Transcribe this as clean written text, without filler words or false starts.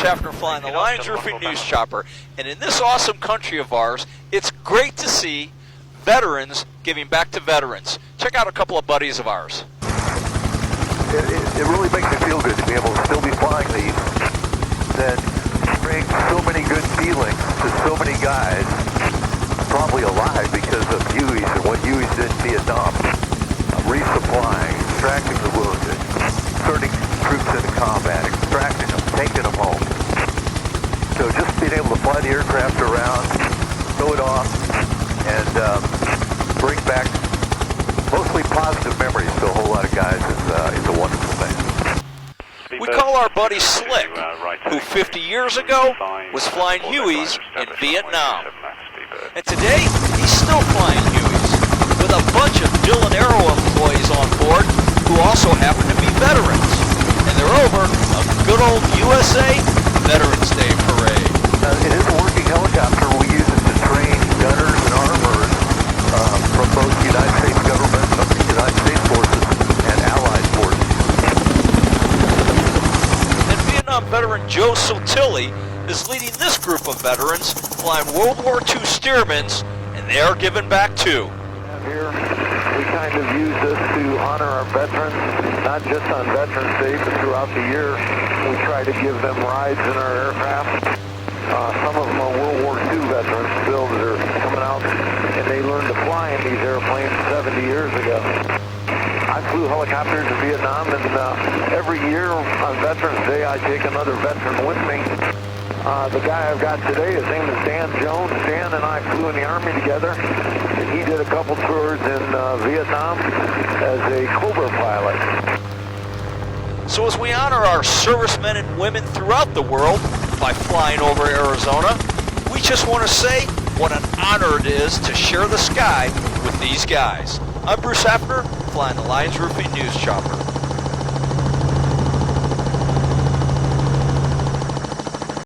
Hafner flying the Lions Roofing News Chopper. And in this awesome country of ours, it's great to see veterans giving back to veterans. Check out a couple of buddies of ours. It really makes me feel good to be able to still be flying these that bring so many good feelings to so many guys, probably alive because of Hueys and what Hueys did in Vietnam. Resupplying, extracting the wounded, turning troops into combat, extracting them, taking them home. So just being able to fly the aircraft around, throw it off, and bring back mostly positive memories to a whole lot of guys is a wonderful thing. We call our buddy Slick, who 50 years ago was flying Hueys in Vietnam. And today, he's still flying Hueys with a bunch of Dillon Aero employees on board who also happen to be veterans. And they're over a good old USA Veterans Day parade. It is a working helicopter. We use it to train gunners and armorers from both the United States government, the United States forces, and allied forces. And Vietnam veteran Joe Sotilli is leading this group of veterans flying World War II Stearmans, and they are giving back too. Here, we kind of use this to honor our veterans, not just on Veterans Day, but throughout the year. We try to give them rides in our aircraft. Some of them are World War II veterans still that are coming out, and they learned to fly in these airplanes 70 years ago. I flew helicopters in Vietnam, and every year on Veterans Day, I take another veteran with me. The guy I've got today, his name is Dan Jones. Dan and I flew in the Army together, and he did a couple tours in Vietnam as a Cobra pilot. So as we honor our servicemen and women throughout the world by flying over Arizona, we just want to say what an honor it is to share the sky with these guys. I'm Bruce Hafner, flying the Lions Roofing News Chopper.